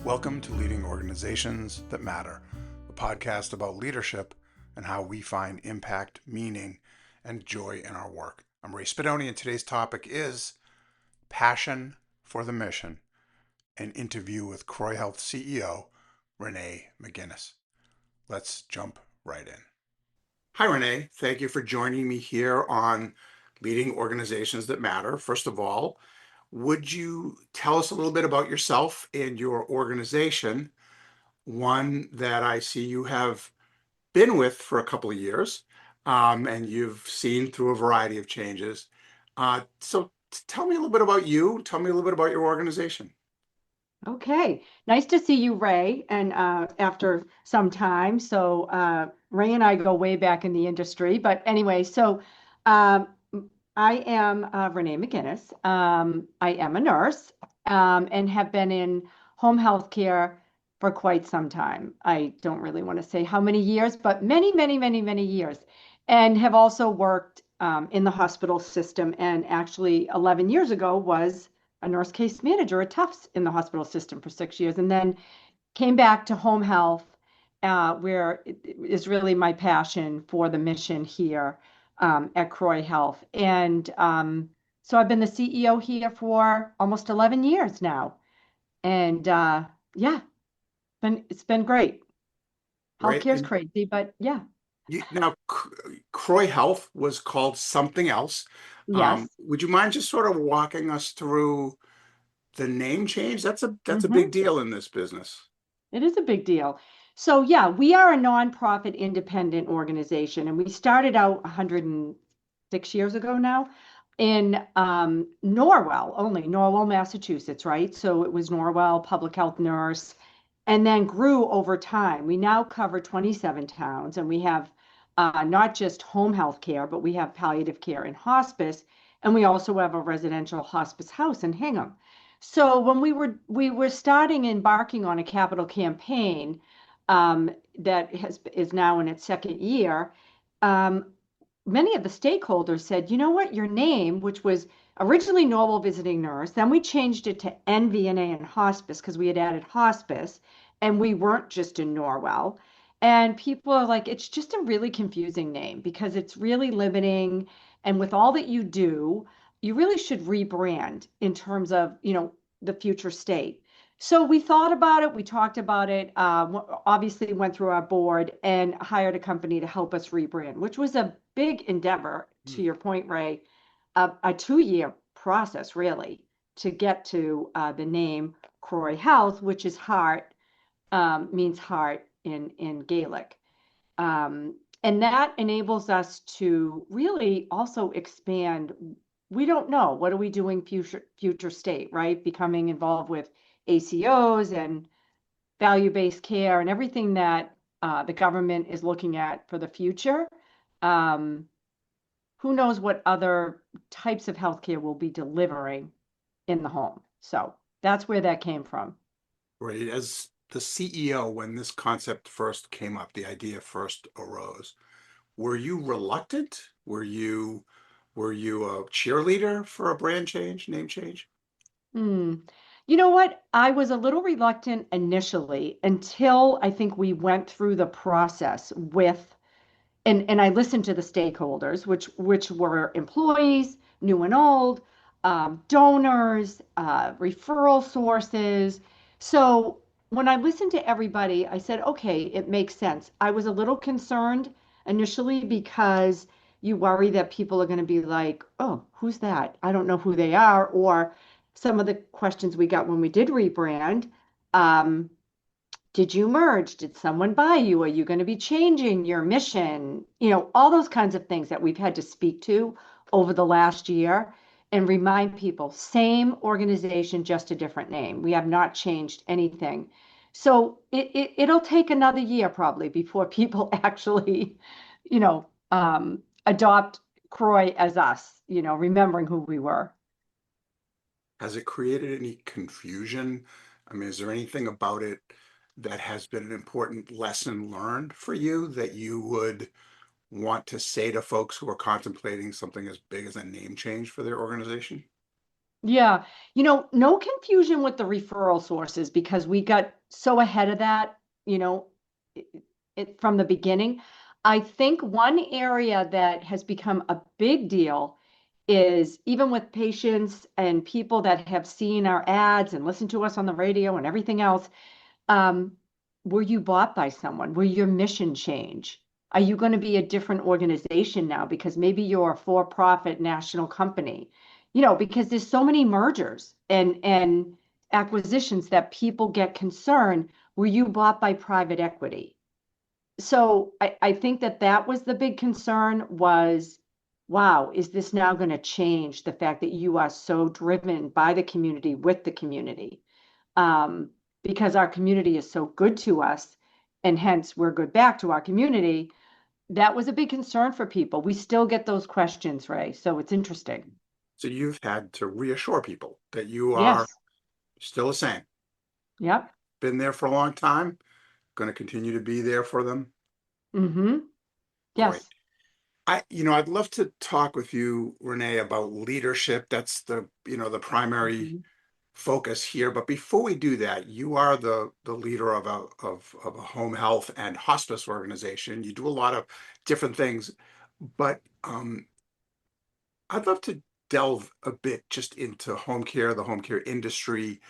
Welcome to Leading Organizations That Matter, a podcast about leadership and how we find impact, meaning, and joy in our work. I'm Ray Spadoni, and today's topic is Passion for the Mission, an interview with Croí Health CEO, Renee McInnes. Let's jump right in. Hi, Renee. Thank you for joining me here on Leading Organizations That Matter. First of all, would you tell us a little bit about yourself and your organization, one that I see you have been with for a couple of years, and you've seen through a variety of changes. So tell me a little bit about you. Tell me a little bit about your organization. Okay, nice to see you, Ray, and after some time. So Ray and I go way back in the industry. But anyway, so um, I am Renee McInnes. I am a nurse and have been in home health care for quite some time. I don't really want to say how many years, but many, many, many, many years. And have also worked in the hospital system. And actually, 11 years ago was a nurse case manager at Tufts in the hospital system for 6 years, and then came back to home health, where it is really my passion for the mission here at Croí Health. And so I've been the CEO here for almost 11 years now. And yeah, it's been great. Right. Healthcare is crazy, but yeah. Now, Croí Health was called something else. Yes. Would you mind just sort of walking us through the name change? That's a Mhm. big deal in this business. It is a big deal. So yeah, we are a nonprofit independent organization, and we started out 106 years ago now in Norwell, Massachusetts, right? So it was Norwell, public health nurse, and then grew over time. We now cover 27 towns, and we have not just home health care, but we have palliative care and hospice, and we also have a residential hospice house in Hingham. So when we were embarking on a capital campaign that is now in its second year, um, many of the stakeholders said, you know what, your name, which was originally Norwell Visiting Nurse, then we changed it to NVNA and Hospice because we had added hospice, and we weren't just in Norwell. And people are like, it's just a really confusing name because it's really limiting. And with all that you do, you really should rebrand in terms of, the future state. So we thought about it, we talked about it, obviously went through our board and hired a company to help us rebrand, which was a big endeavor, to your point, Ray, a 2-year process really to get to the name Croí Health, which is heart, means heart in Gaelic. And that enables us to really also expand. We don't know, what are we doing future state, right? Becoming involved with ACOs and value-based care and everything that the government is looking at for the future. Um, who knows what other types of healthcare we'll be delivering in the home. So that's where that came from. Right. As the CEO, when this concept first came up, the idea first arose, were you reluctant? Were you a cheerleader for a brand change, name change? Hmm. You know what? I was a little reluctant initially until I think we went through the process with, and I listened to the stakeholders, which were employees, new and old, donors, referral sources. So when I listened to everybody, I said, okay, it makes sense. I was a little concerned initially because you worry that people are going to be like, oh, who's that? I don't know who they are. Or some of the questions we got when we did rebrand. Um, did you merge? Did someone buy you? Are you going to be changing your mission? All those kinds of things that we've had to speak to over the last year and remind people, same organization, just a different name. We have not changed anything. So it'll take another year probably before people actually, adopt Croy as us, remembering who we were. Has it created any confusion? I mean, is there anything about it that has been an important lesson learned for you that you would want to say to folks who are contemplating something as big as a name change for their organization? Yeah, no confusion with the referral sources because we got so ahead of that, you know, it, from the beginning. I think one area that has become a big deal is even with patients and people that have seen our ads and listened to us on the radio and everything else, um, were you bought by someone? Will your mission change? Are you going to be a different organization now because maybe you're a for-profit national company? You know, because there's so many mergers and acquisitions that people get concerned. Were you bought by private equity? So I think that that was the big concern was, wow, is this now going to change the fact that you are so driven by the community with the community? Because our community is so good to us, and hence we're good back to our community. That was a big concern for people. We still get those questions, Ray. So it's interesting. So you've had to reassure people that you are Yes. still the same, Yep. been there for a long time, going to continue to be there for them. Mm-hmm. Great. Yes. I'd love to talk with you, Renee, about leadership. That's the primary Mm-hmm. focus here. But before we do that, you are the leader of a home health and hospice organization. You do a lot of different things, but I'd love to delve a bit just into home care, the home care industry.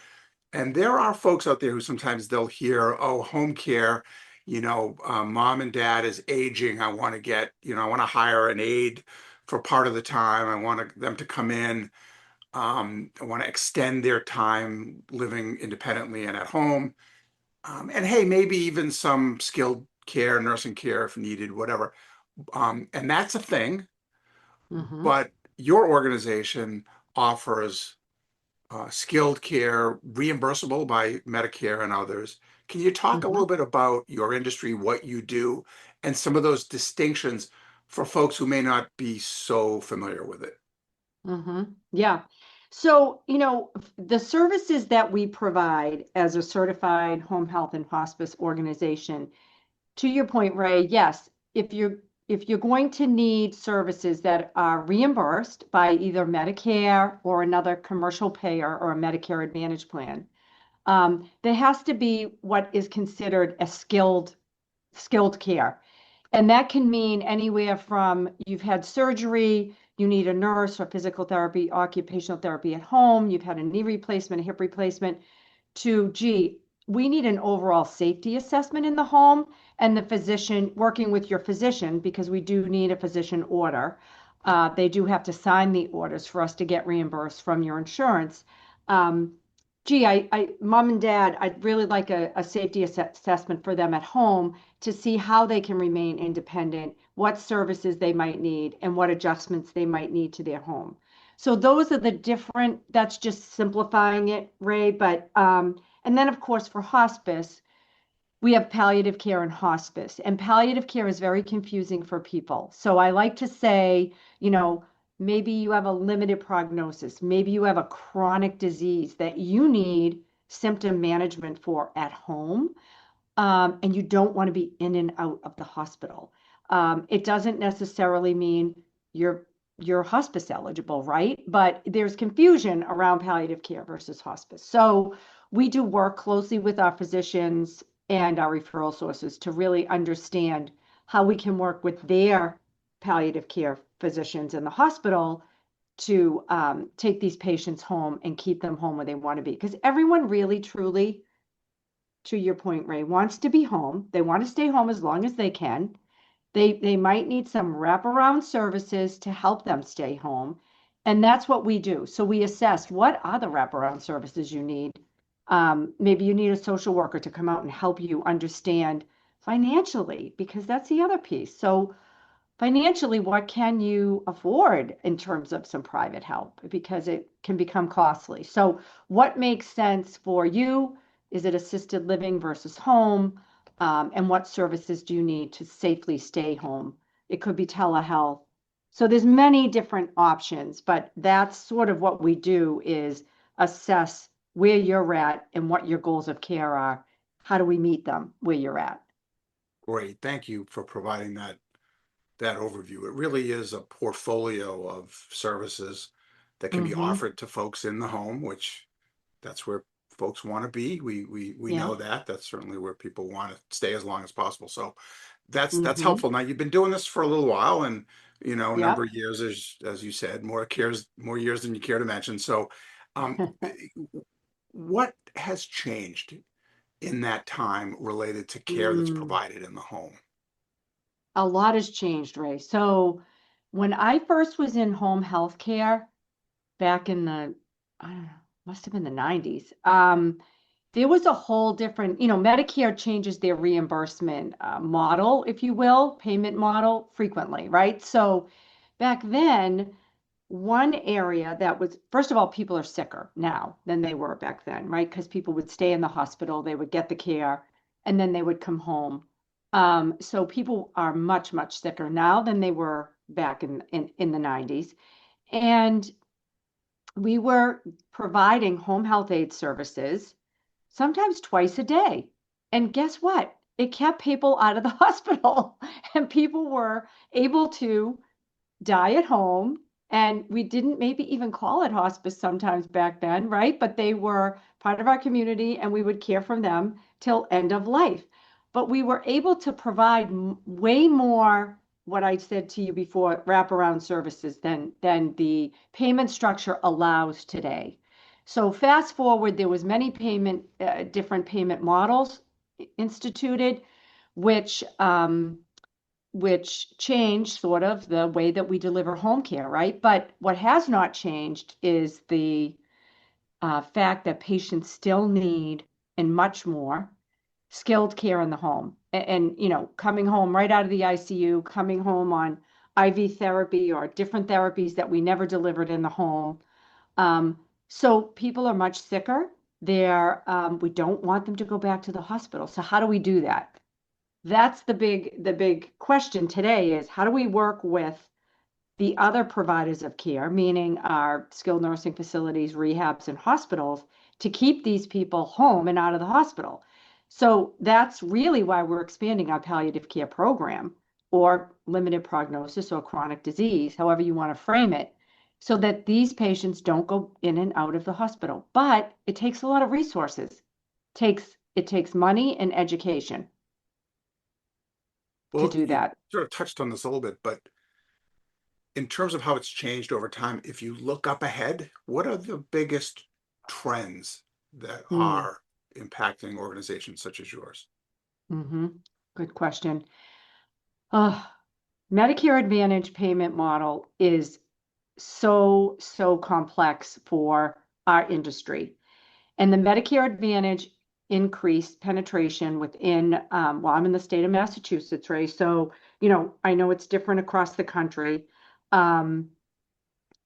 And there are folks out there who sometimes they'll hear, oh, home care, mom and dad is aging. I want to hire an aide for part of the time. I want them to come in. I want to extend their time living independently and at home. And hey, maybe even some skilled care, nursing care if needed, whatever. And that's a thing. Mm-hmm. But your organization offers skilled care reimbursable by Medicare and others. Can you talk a Mm-hmm. little bit about your industry, what you do, and some of those distinctions for folks who may not be so familiar with it? Mm-hmm. Yeah. So, the services that we provide as a certified home health and hospice organization, to your point, Ray, yes, if you're going to need services that are reimbursed by either Medicare or another commercial payer or a Medicare Advantage plan, there has to be what is considered a skilled care. And that can mean anywhere from you've had surgery, you need a nurse or physical therapy, occupational therapy at home, you've had a knee replacement, a hip replacement, to, gee, we need an overall safety assessment in the home and the physician working with your physician because we do need a physician order. They do have to sign the orders for us to get reimbursed from your insurance. Um, Gee, mom and dad, I'd really like a safety assessment for them at home to see how they can remain independent, what services they might need, and what adjustments they might need to their home. So those are the different, that's just simplifying it, Ray. But, and then of course for hospice, we have palliative care and hospice, and palliative care is very confusing for people. So I like to say, you know, maybe you have a limited prognosis, maybe you have a chronic disease that you need symptom management for at home, and you don't want to be in and out of the hospital. It doesn't necessarily mean you're you're hospice eligible, right? But there's confusion around palliative care versus hospice. So we do work closely with our physicians and our referral sources to really understand how we can work with their palliative care physicians in the hospital to take these patients home and keep them home where they want to be. Because everyone really, truly, to your point, Ray, wants to be home. They want to stay home as long as they can. They might need some wraparound services to help them stay home. And that's what we do. So we assess what are the wraparound services you need. Maybe you need a social worker to come out and help you understand financially, because that's the other piece. So financially, what can you afford in terms of some private help? Because it can become costly. So, what makes sense for you? Is it assisted living versus home? And what services do you need to safely stay home? It could be telehealth. So there's many different options, but that's sort of what we do is assess where you're at and what your goals of care are. How do we meet them where you're at? Great. Thank you for providing that overview. It really is a portfolio of services that can be Mm-hmm. offered to folks in the home, which that's where folks want to be. We Yeah. know that. That's certainly where people want to stay as long as possible. So that's Mm-hmm. helpful. Now you've been doing this for a little while, and a number Yep. of years, as you said, more years than you care to mention. So, um, what has changed in that time related to care that's Mm. provided in the home? A lot has changed, Ray. So when I first was in home health care back in the, I don't know, must have been the 90s, there was a whole different, Medicare changes their reimbursement model, if you will, payment model frequently, right? So back then, one area that was, first of all, people are sicker now than they were back then, right? Because people would stay in the hospital, they would get the care, and then they would come home. So people are much, much sicker now than they were back in the 90s. And we were providing home health aid services sometimes twice a day. And guess what? It kept people out of the hospital, and people were able to die at home. And we didn't maybe even call it hospice sometimes back then, right? But they were part of our community, and we would care for them till end of life. But we were able to provide way more, what I said to you before, wraparound services than the payment structure allows today. So fast forward, there was many different payment models instituted, which which changed sort of the way that we deliver home care, right? But what has not changed is the fact that patients still need, and much more, skilled care in the home. Coming home right out of the ICU, coming home on IV therapy or different therapies that we never delivered in the home. Um, so people are much sicker. We don't want them to go back to the hospital. So how do we do that? That's the big question today is how do we work with the other providers of care, meaning our skilled nursing facilities, rehabs, and hospitals, to keep these people home and out of the hospital. So that's really why we're expanding our palliative care program, or limited prognosis or chronic disease, however you want to frame it, so that these patients don't go in and out of the hospital. But it takes a lot of resources. It takes money and education to Well, do you that. sort of touched on this a little bit, but in terms of how it's changed over time, if you look up ahead, what are the biggest trends that Mm, are impacting organizations such as yours? hmm Good question. Uh, Medicare Advantage payment model is so complex for our industry. And the Medicare Advantage increased penetration within, well, I'm in the state of Massachusetts, right? So, I know it's different across the country. Um,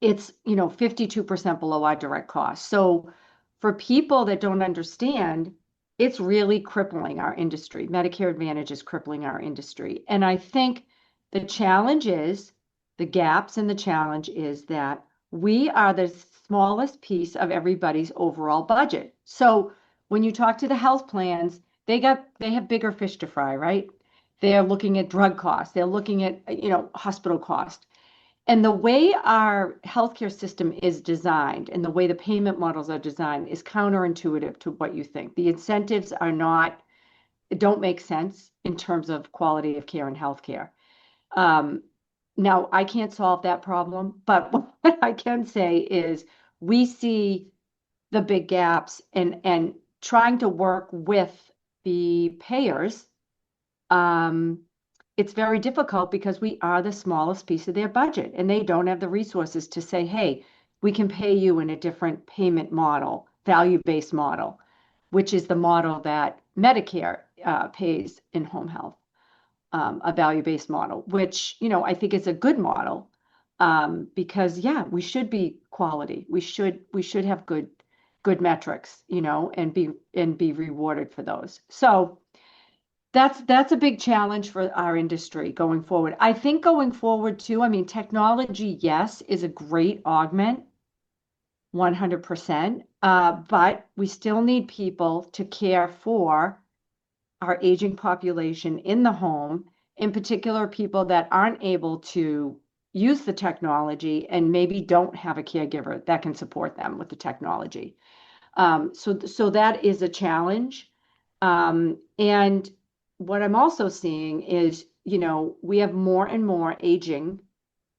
it's 52% below our direct cost. So for people that don't understand, it's really crippling our industry. Medicare Advantage is crippling our industry. And I think the challenge is the gaps, and the challenge is that we are the smallest piece of everybody's overall budget. So when you talk to the health plans, they have bigger fish to fry, right? They're looking at drug costs, they're looking at hospital costs. And the way our healthcare system is designed and the way the payment models are designed is counterintuitive to what you think. The incentives don't make sense in terms of quality of care and healthcare. Um, Now, I can't solve that problem, but what I can say is we see the big gaps, and trying to work with the payers. um, it's very difficult because we are the smallest piece of their budget, and they don't have the resources to say, hey, we can pay you in a different payment model, value-based model, which is the model that Medicare pays in home health, a value-based model, which, I think is a good model, because yeah, we should be quality. We should have good metrics, and be rewarded for those. So that's a big challenge for our industry going forward. I think going forward too, I mean, technology, yes, is a great augment, 100%. But we still need people to care for our aging population in the home, in particular, people that aren't able to use the technology and maybe don't have a caregiver that can support them with the technology. So that is a challenge. And what I'm also seeing is, we have more and more aging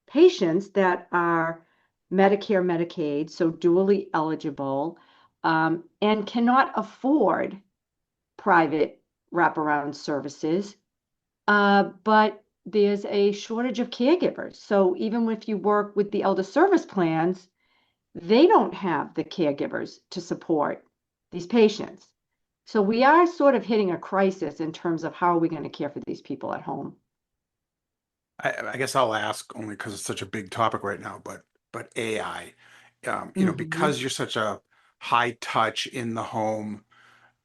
patients that are Medicare, Medicaid, so dually eligible, and cannot afford private wraparound services. But there's a shortage of caregivers. So even if you work with the elder service plans, they don't have the caregivers to support these patients. So we are sort of hitting a crisis in terms of how are we going to care for these people at home. I guess I'll ask only because it's such a big topic right now, but AI, Hmm. because you're such a high touch in the home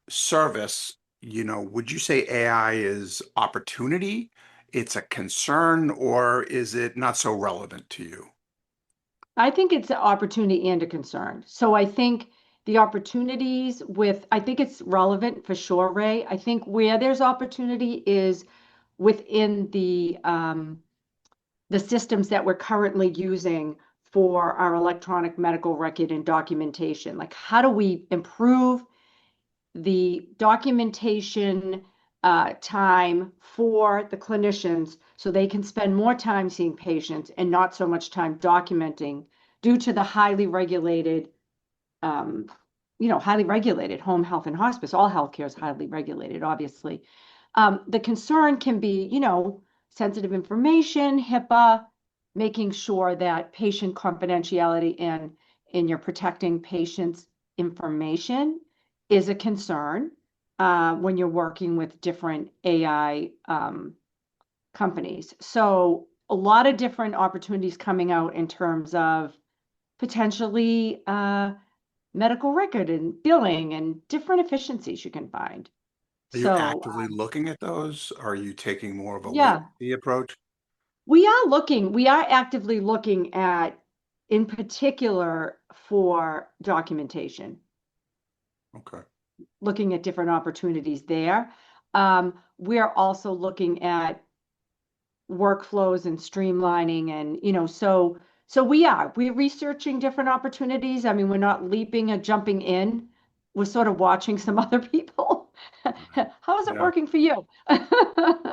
service, would you say AI is opportunity, it's a concern, or is it not so relevant to you? I think it's an opportunity and a concern. So I think the opportunities I think it's relevant for sure, Ray. I think where there's opportunity is within the systems that we're currently using for our electronic medical record and documentation. Like, how do we improve the documentation time for the clinicians so they can spend more time seeing patients and not so much time documenting due to the um, highly regulated home health and hospice. All healthcare is highly regulated, obviously. The concern can be, sensitive information, HIPAA, making sure that patient confidentiality and you're protecting patients' information is a concern when you're working with different AI companies. So a lot of different opportunities coming out in terms of potentially medical record and billing and different efficiencies you can find. Are you So, actively looking at those? Are you taking more of a wait yeah, and see approach? we are actively looking at, in particular, for documentation, Okay. looking at different opportunities there. We're also looking at workflows and streamlining and so we're researching different opportunities. I mean, we're not leaping and jumping in. We're sort of watching some other people. Right. How is it Yeah, working for you?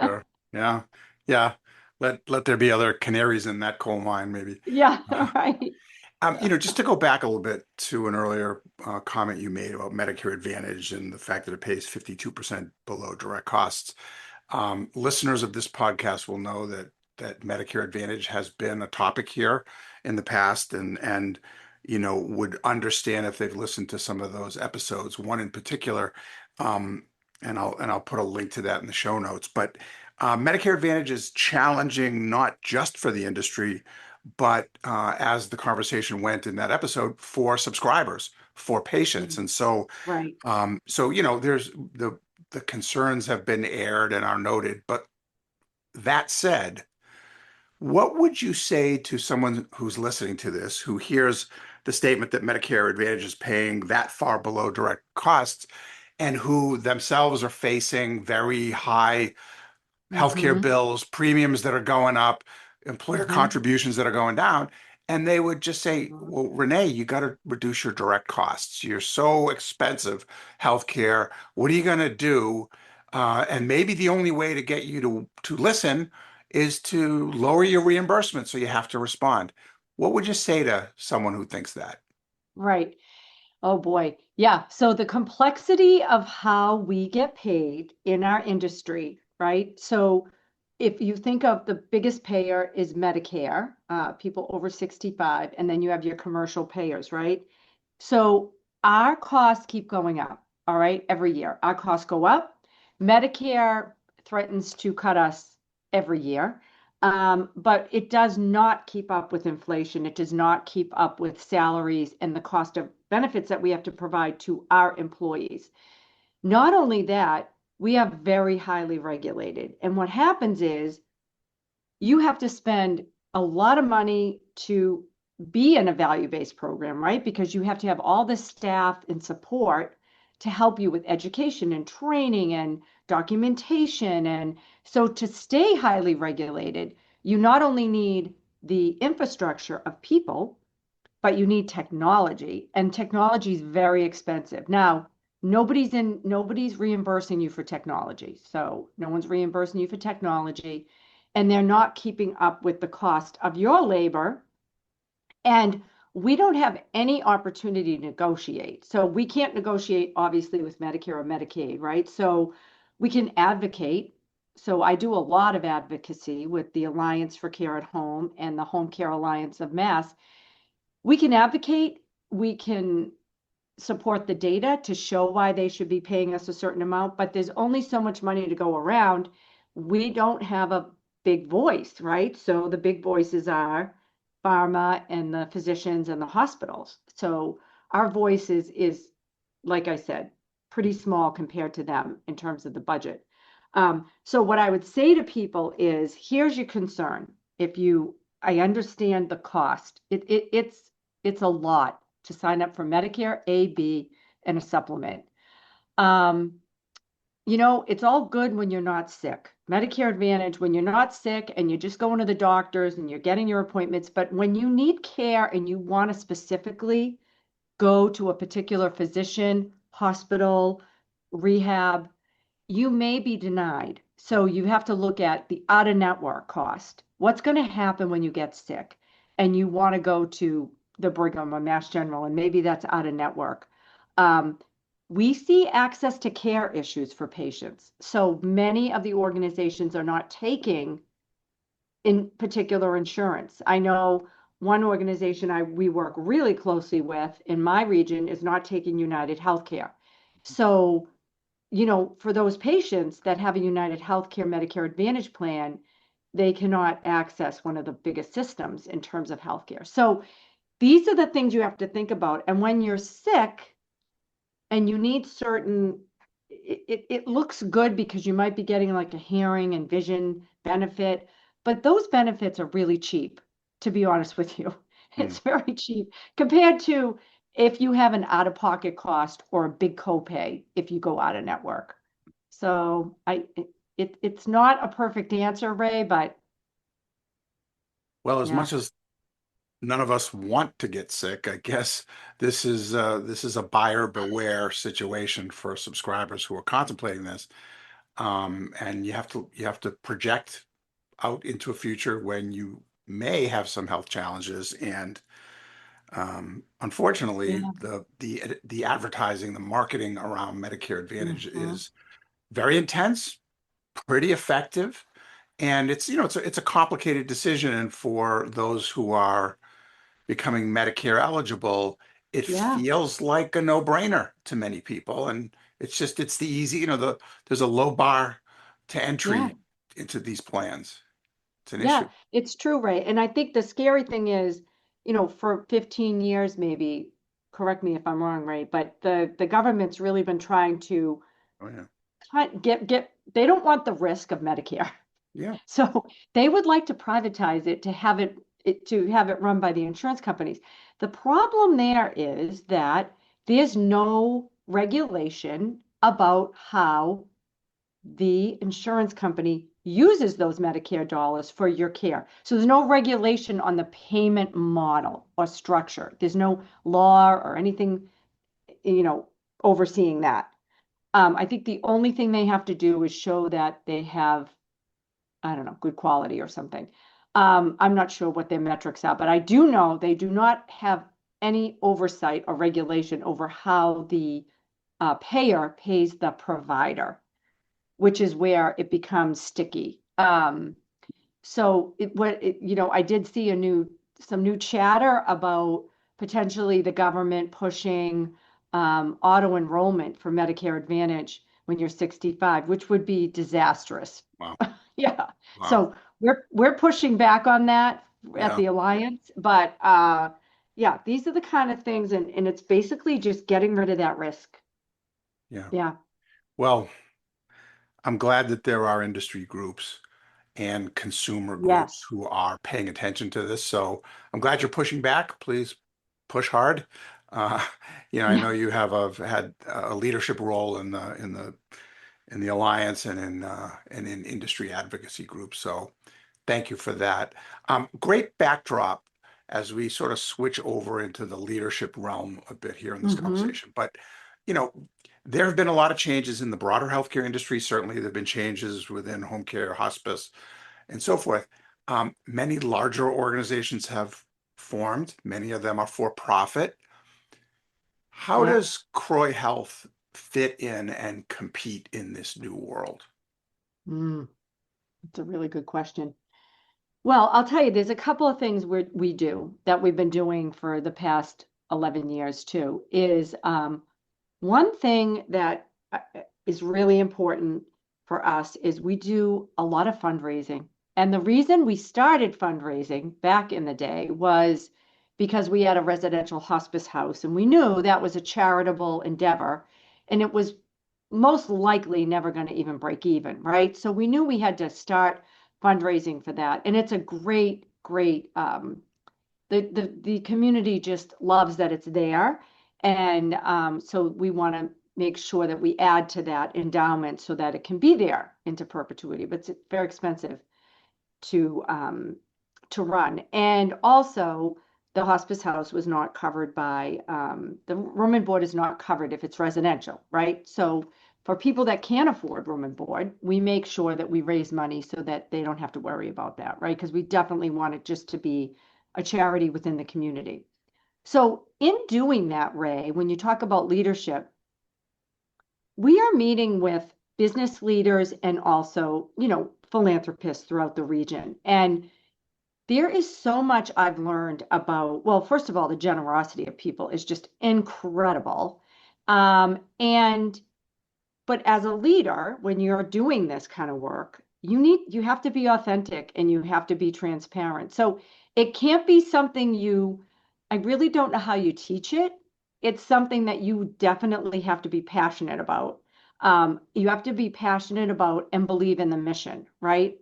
sure. Yeah. Yeah. Let there be other canaries in that coal mine, maybe. Yeah, Uh, right. just to go back a little bit to an earlier comment you made about Medicare Advantage and the fact that it pays 52% below direct costs. Listeners of this podcast will know that Medicare Advantage has been a topic here in the past, and would understand if they've listened to some of those episodes. One in particular, um, and I'll put a link to that in the show notes. But Medicare Advantage is challenging not just for the industry, but as the conversation went in that episode, for subscribers, for patients, Mhm. and so Right. there's the concerns have been aired and are noted. But that said, what would you say to someone who's listening to this, who hears the statement that Medicare Advantage is paying that far below direct costs, and who themselves are facing very high healthcare Hmm. bills, premiums that are going up, employer Hmm. contributions that are going down. And they would just say, Hmm. well, Renee, you got to reduce your direct costs. You're so expensive, healthcare. What are you going to do? And maybe the only way to get you to listen is to lower your reimbursement, so you have to respond. What would you say to someone who thinks that? Right. Oh boy. Yeah. So the complexity of how we get paid in our industry, right? So if you think of the biggest payer is Medicare, people over 65, and then you have your commercial payers, right? So our costs keep going up, all right, every year. Our costs go up. Medicare threatens to cut us every year. But it does not keep up with inflation. It does not keep up with salaries and the cost of benefits that we have to provide to our employees. Not only that, we have very highly regulated. And what happens is you have to spend a lot of money to be in a value-based program, right? Because you have to have all the staff and support to help you with education and training and documentation. And so to stay highly regulated, you not only need the infrastructure of people, but you need technology, and technology is very expensive. Now, nobody's reimbursing you for technology. So no one's reimbursing you for technology, and they're not keeping up with the cost of your labor. And we don't have any opportunity to negotiate. So we can't negotiate, obviously, with Medicare or Medicaid, right? So we can advocate. So I do a lot of advocacy with the Alliance for Care at Home and the Home Care Alliance of Mass. We can advocate, we can support the data to show why they should be paying us a certain amount, but there's only so much money to go around. We don't have a big voice, right? So the big voices are pharma and the physicians and the hospitals. So our voice is like I said, pretty small compared to them in terms of the budget. So what I would say to people is, here's your concern. I understand the cost. It's a lot to sign up for Medicare, A, B, and a supplement. Um, it's all good when you're not sick. Medicare Advantage, when you're not sick and you're just going to the doctors and you're getting your appointments, but when you need care and you want to specifically go to a particular physician, hospital, rehab, you may be denied. So you have to look at the out of network cost. What's going to happen when you get sick and you want to go to the Brigham or Mass General, and maybe that's out of network. Um, we see access to care issues for patients. So many of the organizations are not taking in particular insurance. I know one organization we work really closely with in my region is not taking United Healthcare. So for those patients that have a United Healthcare Medicare Advantage plan, they cannot access one of the biggest systems in terms of healthcare. So these are the things you have to think about. And when you're sick and you need it looks good because you might be getting like a hearing and vision benefit, but those benefits are really cheap, to be honest with you. Hmm. It's very cheap compared to if you have an out-of-pocket cost or a big copay if you go out of network. So it's not a perfect answer, Ray, but Well, as yeah. much as none of us want to get sick, I guess this is a buyer beware situation for subscribers who are contemplating this. And you have to project out into a future when you may have some health challenges. And unfortunately, Yeah. the advertising, the marketing around Medicare Advantage Mhm. is very intense, pretty effective, and it's a complicated decision. And for those who are becoming Medicare eligible, it Yeah. feels like a no-brainer to many people. And it's the easy, there's a low bar to Yeah. entry into these plans. It's an Yeah, issue. it's true, Ray. And I think the scary thing is, for 15 years, maybe, correct me if I'm wrong, Ray, but the government's really been trying to Oh yeah. they don't want the risk of Medicare. Yeah. So they would like to privatize it to have it run by the insurance companies. The problem there is that there's no regulation about how the insurance company uses those Medicare dollars for your care. So there's no regulation on the payment model or structure. There's no law or anything, you know, overseeing that. I think the only thing they have to do is show that they have, I don't know, good quality or something. I'm not sure what their metrics are, but I do know they do not have any oversight or regulation over how the payer pays the provider, which is where it becomes sticky. I did see some new chatter about potentially the government pushing auto enrollment for Medicare Advantage when you're 65, which would be disastrous. Wow. Yeah. Wow. So we're pushing back on that at Yeah. the Alliance, but yeah, these are the kind of things, and it's basically just getting rid of that risk. Yeah. Yeah. Well, I'm glad that there are industry groups and consumer groups Yes. who are paying attention to this. So I'm glad you're pushing back. Please push hard. Uh, I know Yeah. you have had a leadership role in the alliance and in industry advocacy groups. So thank you for that. Great backdrop. as we sort of switch over into the leadership realm a bit here in this Mm-hmm. conversation. But, you know, there have been a lot of changes in the broader healthcare industry. Certainly, there have been changes within home care, hospice, and so forth. Many larger organizations have formed, many of them are for profit. How Yep. does Croy Health fit in and compete in this new world? Mm, it's a really good question. Well, I'll tell you, there's a couple of things we do that we've been doing for the past 11 years too, is one thing that is really important for us is we do a lot of fundraising. And the reason we started fundraising back in the day was because we had a residential hospice house and we knew that was a charitable endeavor and it was most likely never going to even break even, right? So we knew we had to start fundraising for that. And it's a great the community just loves that it's there. And so we want to make sure that we add to that endowment so that it can be there into perpetuity. But it's very expensive to um, to run. And also, the hospice house was not covered by the room and board is not covered if it's residential, right? So for people that can't afford room and board, we make sure that we raise money so that they don't have to worry about that, right? Because we definitely want it just to be a charity within the community. So in doing that, Ray, when you talk about leadership, we are meeting with business leaders and also, philanthropists throughout the region. And there is so much I've learned about, well, first of all, the generosity of people is just incredible. And but as a leader, when you're doing this kind of work, you have to be authentic and you have to be transparent. So it can't be something I really don't know how you teach it. It's something that you definitely have to be passionate about. You have to be passionate about and believe in the mission, right?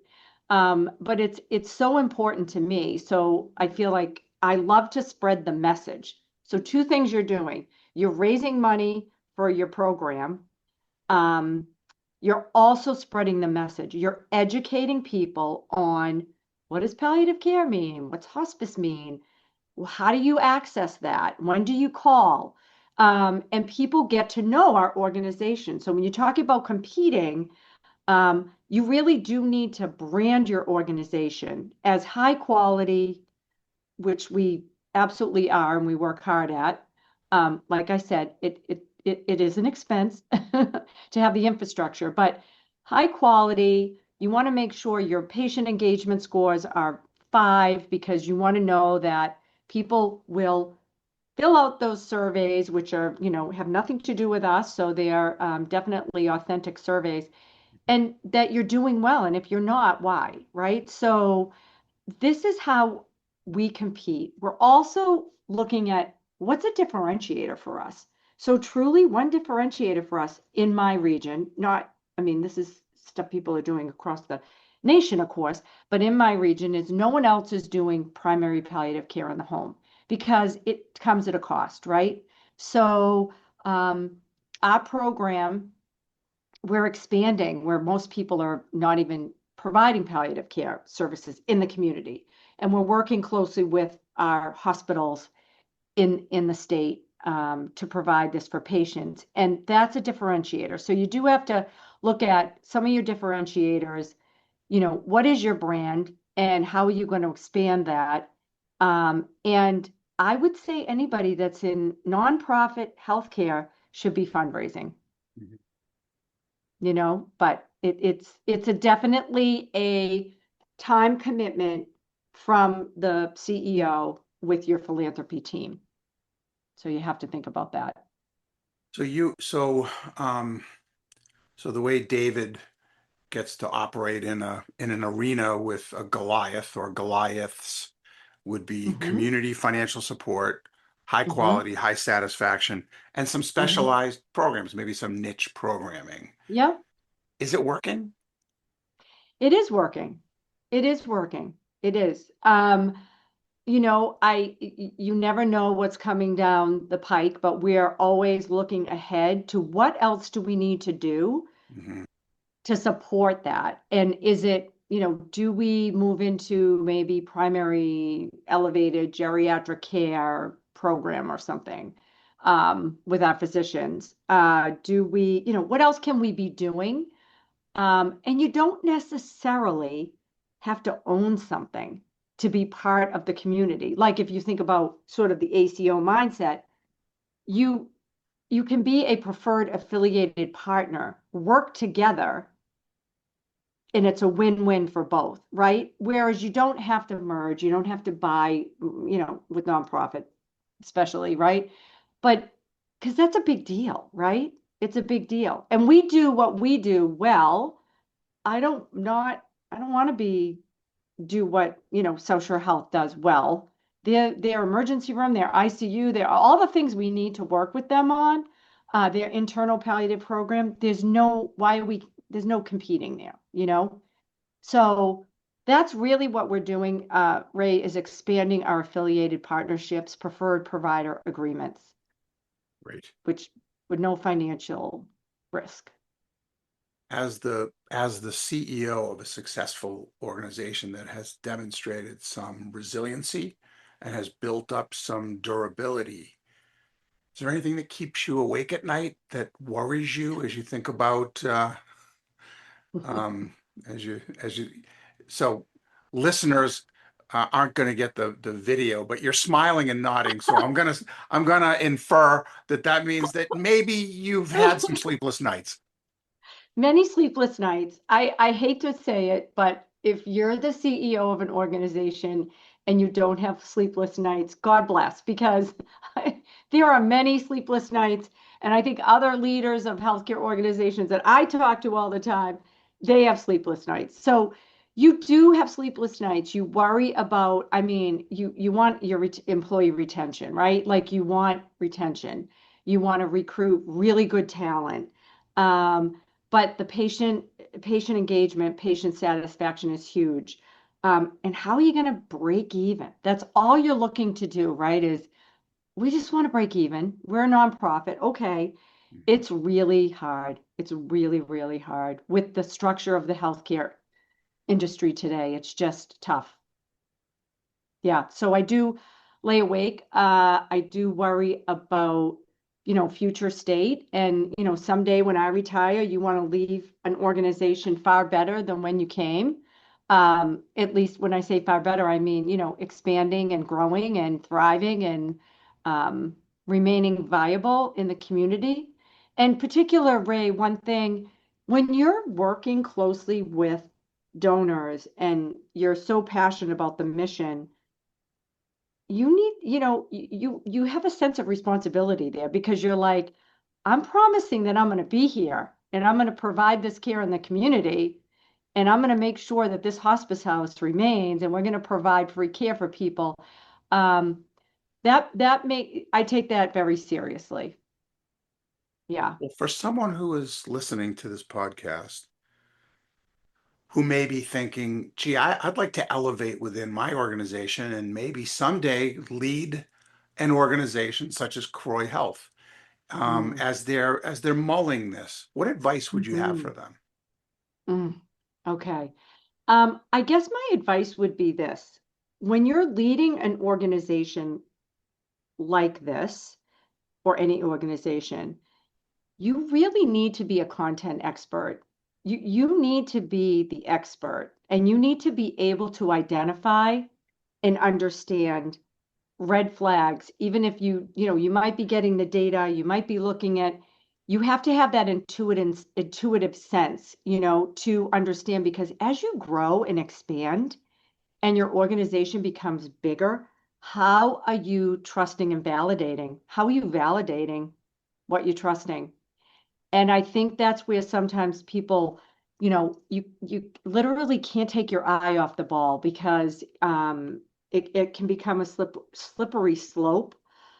But it's so important to me. So I feel like I love to spread the message. So two things you're doing. You're raising money for your program, um, you're also spreading the message. You're educating people on what does palliative care mean? What's hospice mean? Well, how do you access that? When do you call? And people get to know our organization. So when you talk about competing, you really do need to brand your organization as high quality, which we absolutely are and we work hard at. Like I said, it is an expense to have the infrastructure, but high quality, you want to make sure your patient engagement scores are 5 because you want to know that people will fill out those surveys, which are, have nothing to do with us. So they are definitely authentic surveys and that you're doing well. And if you're not, why? Right. So this is how we compete. We're also looking at what's a differentiator for us. So truly one differentiator for us in my region, not, I mean, this is stuff people are doing across the nation, of course, but in my region is no one else is doing primary palliative care in the home because it comes at a cost, right? So our program we're expanding where most people are not even providing palliative care services in the community. And we're working closely with our hospitals in the state to provide this for patients. And that's a differentiator. So you do have to look at some of your differentiators. What is your brand and how are you going to expand that? And I would say anybody that's in nonprofit healthcare should be fundraising, Mhm. but it's a definitely a time commitment from the CEO with your philanthropy team. So you have to think about that. So um, so the way David gets to operate in an arena with a Goliath or Goliaths would be Hmm. community financial support, high Hmm. quality, high satisfaction, and some Hmm. specialized programs, maybe some niche programming. Yep, Is it working? it is working. It is working. It is. You never know what's coming down the pike, but we're always looking ahead to what else do we need to do Hmm. to support that? And is it, do we move into maybe primary elevated geriatric care program or something with our physicians? Do we, what else can we be doing? And you don't necessarily have to own something to be part of the community. Like if you think about sort of the ACO mindset, you you can be a preferred affiliated partner, work together, and it's a win-win for both, right? Whereas you don't have to merge, you don't have to buy, with nonprofit, especially, right? But because that's a big deal, right? It's a big deal. And we do what we do well. I don't not I don't want to be do what social health does well. Their emergency room, their ICU, their all the things we need to work with them on, their internal palliative program. There's no competing there. So that's really what we're doing, Ray, is expanding our affiliated partnerships, preferred provider agreements, Great. which with no financial risk. As the CEO of a successful organization that has demonstrated some resiliency and has built up some durability, is there anything that keeps you awake at night, that worries you as you think about um, as you so listeners aren't going to get the video, but you're smiling and nodding, so I'm gonna infer that means that maybe you've had some sleepless nights. Many sleepless nights. I hate to say it, but if you're the CEO of an organization and you don't have sleepless nights, God bless, because there are many sleepless nights. And I think other leaders of healthcare organizations that I talk to all the time, they have sleepless nights. So you do have sleepless nights. You worry about, I mean, you want your employee retention, right? Like you want retention. You want to recruit really good talent. But the patient engagement, patient satisfaction is huge. And how are you going to break even? That's all you're looking to do, right? Is we just want to break even. We're a nonprofit. Okay. It's really hard. It's really, really hard with the structure of the healthcare industry today. It's just tough. Yeah, so I do lay awake. I do worry about, future state. And, someday when I retire, you want to leave an organization far better than when you came. At least when I say far better, I mean, expanding and growing and thriving and remaining viable in the community. And particular, Ray, one thing, when you're working closely with donors and you're so passionate about the mission, you need, you have a sense of responsibility there because you're like, I'm promising that I'm going to be here and I'm going to provide this care in the community and I'm going to make sure that this hospice house remains and we're going to provide free care for people. Um, I take that very seriously. Yeah. Well, for someone who is listening to this podcast, who may be thinking, gee, I'd like to elevate within my organization and maybe someday lead an organization such as Croí Health, Mm. as they're mulling this, what advice would you have Mhm. for them? Mm. Okay. I guess my advice would be this. When you're leading an organization like this, or any organization, you really need to be a content expert. You need to be the expert and you need to be able to identify and understand red flags, even if you might be getting the data, you might be looking at, you have to have that intuitive sense, to understand because as you grow and expand and your organization becomes bigger, how are you trusting and validating? How are you validating what you're trusting? And I think that's where sometimes people, you literally can't take your eye off the ball because it can become a slippery slope.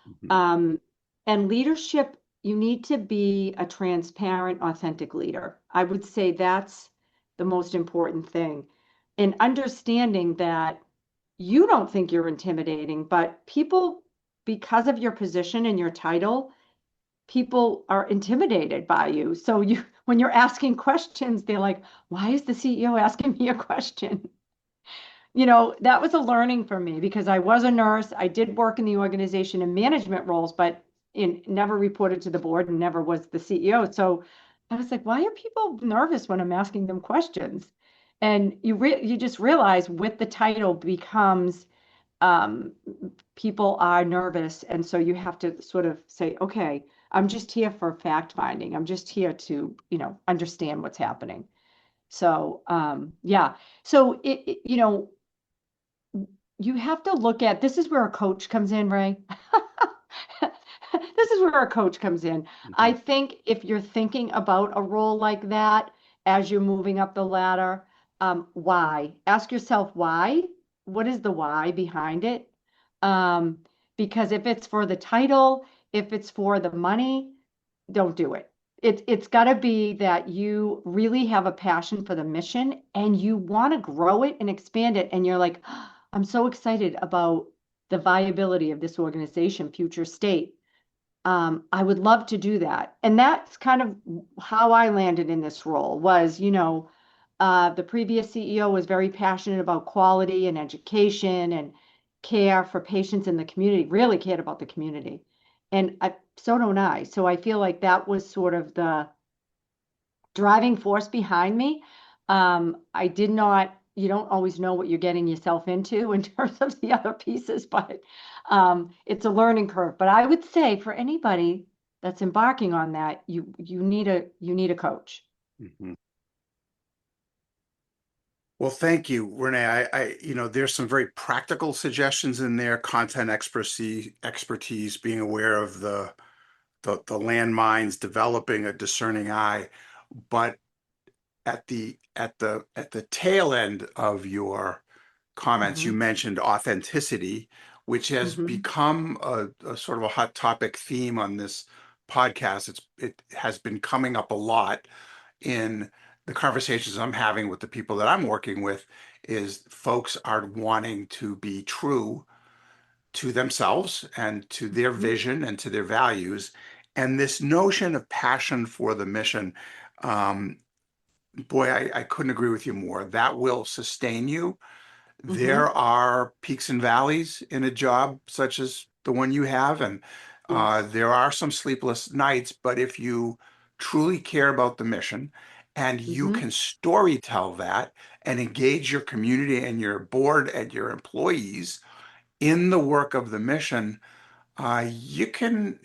Mhm. Um, and leadership, you need to be a transparent, authentic leader. I would say that's the most important thing. And understanding that you don't think you're intimidating, but people, because of your position and your title, people are intimidated by you. So when you're asking questions, they're like, why is the CEO asking me a question? That was a learning for me because I was a nurse. I did work in the organization in management roles, but never reported to the board and never was the CEO. So I was like, why are people nervous when I'm asking them questions? And you just realize with the title becomes um, people are nervous. And so you have to sort of say, okay, I'm just here for fact finding. I'm just here to, understand what's happening. So, yeah. So you have to look at, this is where a coach comes in, Ray. This is where a coach comes in. I Mhm. think if you're thinking about a role like that as you're moving up the ladder, why? Ask yourself why. What is the why behind it? Um, because if it's for the title, if it's for the money, don't do it. It's got to be that you really have a passion for the mission and you want to grow it and expand it. And you're like, I'm so excited about the viability of this organization, future state. I would love to do that. And that's kind of how I landed in this role was, the previous CEO was very passionate about quality and education and care for patients in the community, really cared about the community. And so don't I. So I feel like that was sort of the driving force behind me. I did not, you don't always know what you're getting yourself into in terms of the other pieces, but it's a learning curve. But I would say for anybody that's embarking on that, you need a coach. Mhm. Well, thank you, Renee. There's some very practical suggestions in there, content expertise, being aware of the landmines, developing a discerning eye. But at the tail end of your comments, you Hmm. mentioned authenticity, which has Hmm. become a sort of a hot topic theme on this podcast. It has been coming up a lot in the conversations I'm having with the people that I'm working with, is folks are wanting to be true to themselves and to their Hmm. vision and to their values. And this notion of passion for the mission, um, boy, I couldn't agree with you more. That will sustain you. There Hmm. are peaks and valleys in a job such as the one you have, and Yes. there are some sleepless nights, but if you truly care about the mission and you Hmm. can story tell that and engage your community and your board and your employees in the work of the mission, you can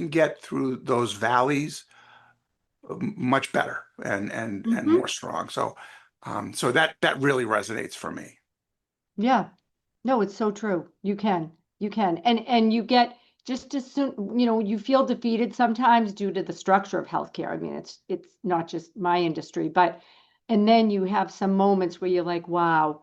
get through those valleys much better and Hmm. more strong. So that really resonates for me. Yeah. No, it's so true. You can. And you get just as soon, you feel defeated sometimes due to the structure of healthcare. I mean, it's not just my industry, but and then you have some moments where you're like, wow,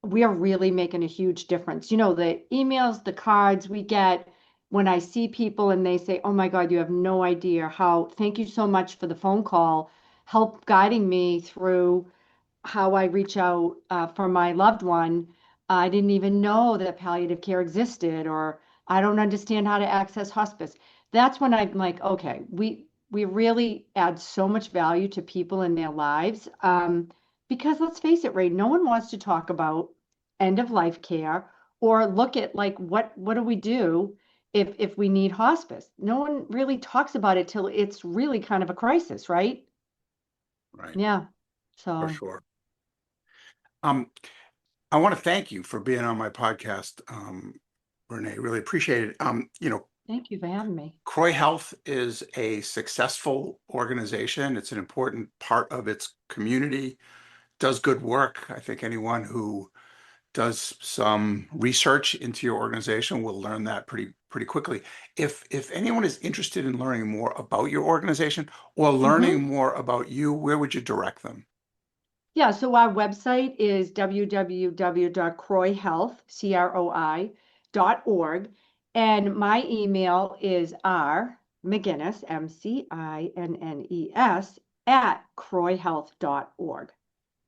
we are really making a huge difference. The emails, the cards we get when I see people and they say, "Oh my God, you have no idea how, thank you so much for the phone call, help guiding me through how I reach out for my loved one. I didn't even know that palliative care existed, or I don't understand how to access hospice." That's when I'm like, okay, we really add so much value to people in their lives. Because let's face it, Ray, no one wants to talk about end of life care or look at like what do we do if we need hospice. No one really talks about it till it's really kind of a crisis, right? Right, Yeah. for So sure. Um, I want to thank you for being on my podcast, Renee. Really appreciate it. thank you for having me. Croy Health is a successful organization. It's an important part of its community, does good work. I think anyone who does some research into your organization will learn that pretty quickly. If anyone is interested in learning more about your organization or learning Hmm. more about you, where would you direct them? Yeah, so our website is www.croihealth.org. And my email is rmcginnes, MCINNES, at croihealth.org.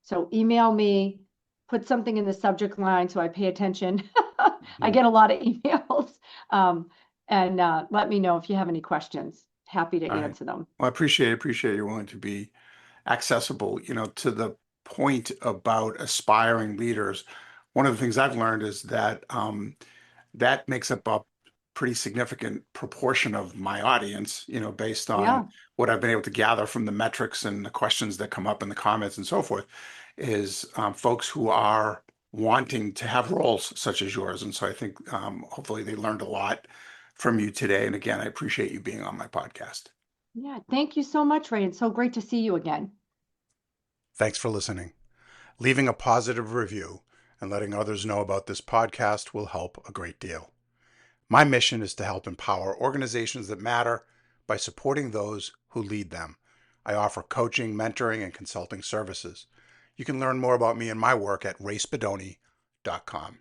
So email me, put something in the subject line so I pay attention. I Mhm. get a lot of emails. And let me know if you have any questions. happy to All right. answer them. Well, I appreciate you're willing to be accessible, to the point about aspiring leaders. One of the things I've learned is that that makes up a pretty significant proportion of my audience, based on Yeah. what I've been able to gather from the metrics and the questions that come up in the comments and so forth, is folks who are wanting to have roles such as yours. And so I think hopefully they learned a lot from you today. And again, I appreciate you being on my podcast. Yeah. Thank you so much, Ray. It's so great to see you again. Thanks for listening. Leaving a positive review and letting others know about this podcast will help a great deal. My mission is to help empower organizations that matter by supporting those who lead them. I offer coaching, mentoring, and consulting services. You can learn more about me and my work at rayspadoni.com.